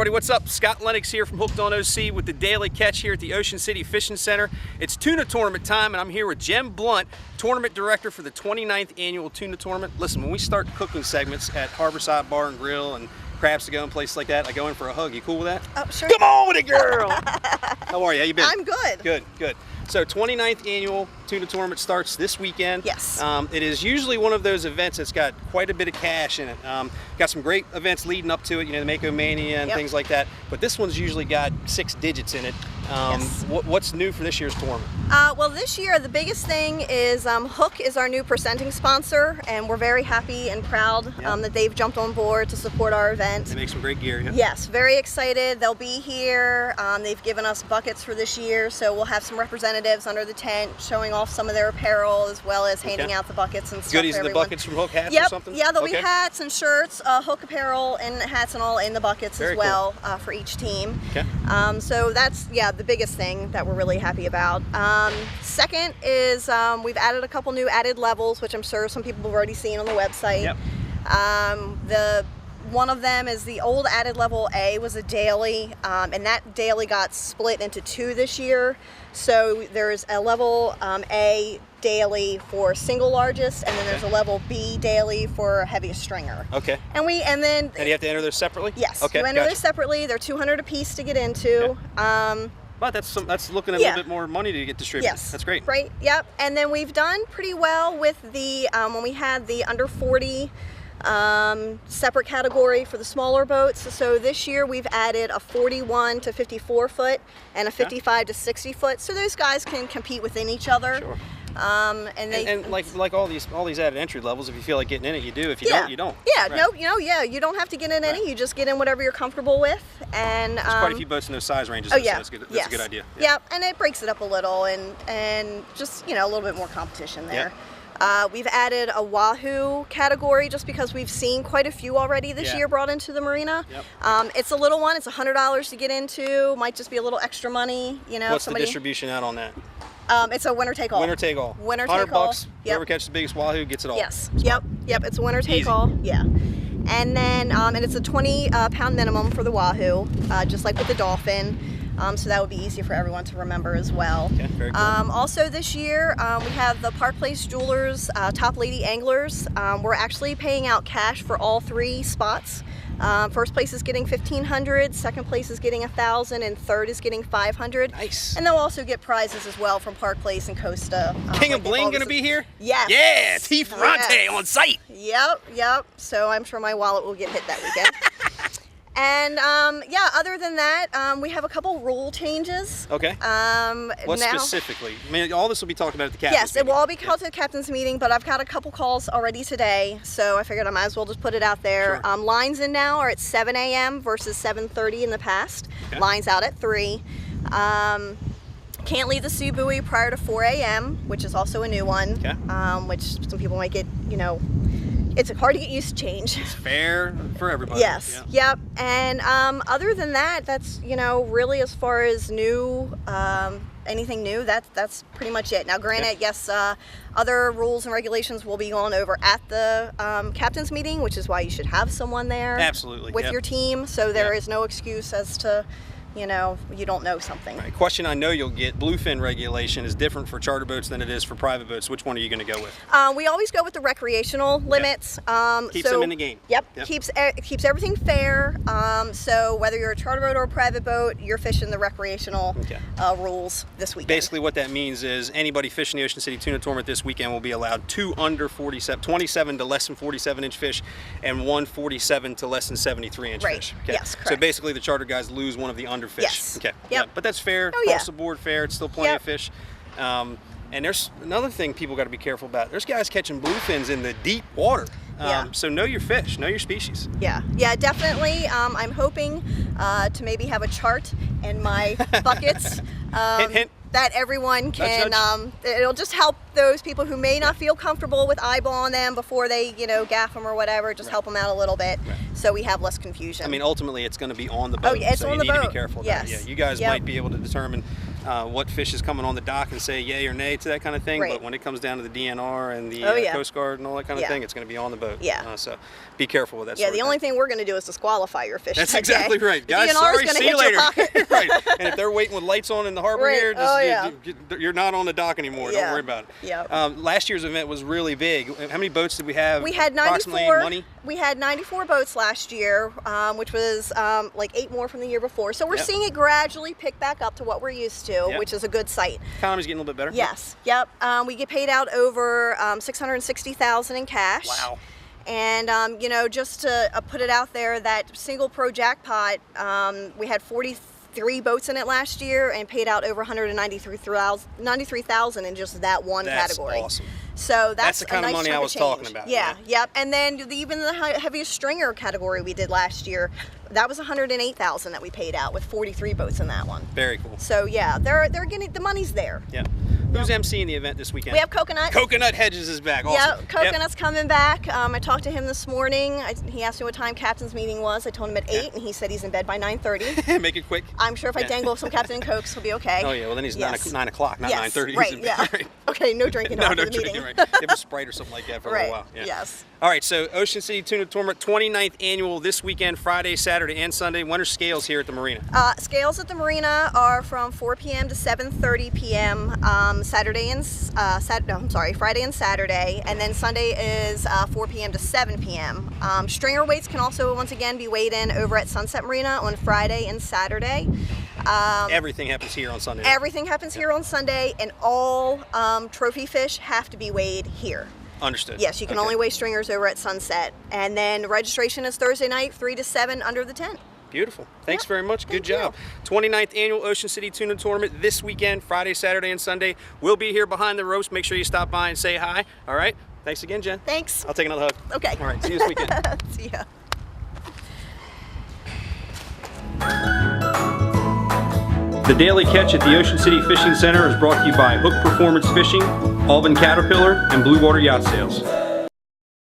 everybody, what's up? Scott Lenox here from Hooked on OC with the Daily Catch here at the Ocean City Fishing Center. It's Tuna Tournament time, and I'm here with Jen Blunt, Tournament Director for the 29th Annual Tuna Tournament. Listen, when we start cooking segments at Harborside Bar and Grill and Crabs to Go and places like that, I go in for a hug. You cool with that? Oh, sure. Come on with it, girl! How are you? How you been? I'm good. Good, good. So 29th Annual Tuna Tournament starts this weekend. Yes. It is usually one of those events that's got quite a bit of cash in it. Got some great events leading up to it, you know, the Mako Mania and things like that. But this one's usually got 6 digits in it. Yes. What's new for this year's tournament? Well, this year the biggest thing is Hook is our new presenting sponsor, and we're very happy and proud that they've jumped on board to support our event. They make some great gear. Yeah? Yes, very excited. They'll be here. They've given us buckets for this year, so we'll have some representatives under the tent showing off some of their apparel as well as handing out the buckets and stuff. Goodies for in the everyone. buckets from Hook, hats or something? Yeah, there'll be hats and shirts, Hook apparel and hats and all in the buckets very as well for each team. Okay. So that's the biggest thing that we're really happy about. Second is we've added a couple new added levels, which I'm sure some people have already seen on the website. Yep. One of them is the old added level A was a daily, and that daily got split into 2 this year. So there's a level A daily for single largest, and then there's a level B daily for heaviest stringer. Okay. And then you have to enter those separately? Yes. Okay. You enter those separately. They're $200 a piece to get into. Okay. But that's looking at a little bit more money to get distributed. Yes. That's great. Right. Yep. And then we've done pretty well with the when we had the under 40 separate category for the smaller boats. So this year we've added a 41 to 54 foot and a 55 to 60 foot. So those guys can compete within each other. Sure. And like all these added entry levels, if you feel like getting in it, you do. If you don't, you don't. Yeah, right. you don't have to get in any. You just get in whatever you're comfortable with. And there's quite a few boats in those size ranges. Oh So yeah, that's good. That's a good idea. Yeah, and it breaks it up a little and just a little bit more competition there. We've added a Wahoo category just because we've seen quite a few already this year brought into the marina. Yep. It's a little one. It's $100 to get into. Might just be a little extra money. What's the distribution out on that? It's a winner take all. Winner take all. Winner take all. $100. Whoever catches the biggest Wahoo gets it all. Yes. Yep. It's a winner take all. Yeah. And then and it's a 20-pound minimum for the Wahoo, just like with the Dolphin. So that would be easy for everyone to remember as well. Okay, very cool. Also this year, we have the Park Place Jewelers Top Lady Anglers. We're actually paying out cash for all 3 spots. First place is getting $1,500, second place is getting $1,000, and third is getting $500. Nice. And they'll also get prizes as well from Park Place and Costa. King of Bling going to be here? Yes. Yeah, T. Ferrante on site. Yep. So I'm sure my wallet will get hit that weekend. And other than that, we have a couple rule changes. Okay. What specifically? I mean, all this will be talked about at the captain's meeting. Yes, it will all be called to the captain's meeting, but I've got a couple calls already today, so I figured I might as well just put it out there. Sure. Lines in now are at 7 a.m. versus 7:30 in the past. Okay. Lines out at 3. Can't leave the sea buoy prior to 4 a.m., which is also a new one. Okay. Which some people might get, it's hard to get used to change. It's fair for everybody. Yes. Yeah. Yep. And other than that, that's really as far as new, anything new. That's pretty much it. Now, granted, yes, other rules and regulations will be gone over at the captain's meeting, which is why you should have someone there. Absolutely. With your team, so there is no excuse as to you don't know something. Right. Question I know you'll get, bluefin regulation is different for charter boats than it is for private boats. Which one are you going to go with? We always go with the recreational limits. Keeps them in the game. Yep. Keeps everything fair. So whether you're a charter boat or a private boat, you're fishing the recreational rules this weekend. Basically what that means is anybody fishing the Ocean City Tuna Tournament this weekend will be allowed 2 under 47, 27 to less than 47-inch fish, and 1 47 to less than 73-inch fish. Okay. Yes, correct. So basically the charter guys lose one of the under fish. Yes. Okay. Yep. Yeah. But that's fair. Across the board fair. It's still plenty of fish. And there's another thing people got to be careful about. There's guys catching bluefins in the deep water. So know your fish, know your species. Yeah, definitely. I'm hoping to maybe have a chart in my buckets. Hint, hint. That everyone can, nudge. it'll just help those people who may not feel comfortable with eyeballing them before they, you know, gaff them or whatever, just help them out a little bit so we have less confusion. I mean, ultimately, it's going to be on the boat. Oh, yeah, it's so on the boat. You need to be careful. Yes. Yeah, you guys might be able to determine what fish is coming on the dock and say yay or nay to that kind of thing. But when it comes down to the DNR and the Coast Guard and all that kind of thing, it's going to be on the boat. Yeah. So be careful with that. Yeah, the only thing we're going to do is disqualify your fish. That's exactly right. The Guys, DNR sorry, is see hit you later. Your pocket. Right. And if they're waiting with lights on in the harbor here, just, you're not on the dock anymore. Don't worry about it. Yeah. Last year's event was really big. How many boats did we have? We had 94. We had 94 boats last year, which was like 8 more from the year before. So we're seeing it gradually pick back up to what we're used to, which is a good sight. Economy's getting a little bit better. Yes. Yep. We get paid out over $660,000 in cash. Wow. And you know, just to put it out there, that single pro jackpot, we had 43 boats in it last year and paid out over $193,000 in just that one category. That's awesome. So that's the kind of money I was talking about. Yeah, yep. And then even the heaviest stringer category we did last year, that was $108,000 that we paid out with 43 boats in that one. Very cool. So yeah, they're getting, the money's there. Yeah. Who's emceeing the event this weekend? We have Coconut. Coconut Hedges is back. Awesome. Yeah, Coconut's coming back. I talked to him this morning. He asked me what time captain's meeting was. I told him at 8, and he said he's in bed by 9:30. Make it quick. I'm sure if I dangle some Captain and Cokes, he'll be okay. Oh yeah, well then he's 9 o'clock, not 9:30. Right, yeah. Okay, no drinking after the meeting. Right. Give him a Sprite or something like that for a little while. Yeah. Yes. All right, so Ocean City Tuna Tournament 29th annual this weekend, Friday, Saturday, and Sunday. When are scales here at the marina? Scales at the marina are from 4 p.m. to 7:30 p.m. Friday and Saturday, and then Sunday is 4 p.m. to 7 p.m. Stringer weights can also once again be weighed in over at Sunset Marina on Friday and Saturday. Everything happens here on Sunday. Everything happens here on Sunday, and all trophy fish have to be weighed here. Understood. Yes, you can only weigh stringers over at Sunset. And then registration is Thursday night, 3 to 7 under the tent. Beautiful. Thanks very much. Good job. 29th annual Ocean City Tuna Tournament this weekend, Friday, Saturday, and Sunday. We'll be here behind the ropes. Make sure you stop by and say hi. All right? Thanks again, Jen. Thanks. I'll take another hug. Okay. All right. See you this weekend. See ya. The Daily Catch at the Ocean City Fishing Center is brought to you by Hook Performance Fishing, Alban Caterpillar, and Blue Water Yacht Sales.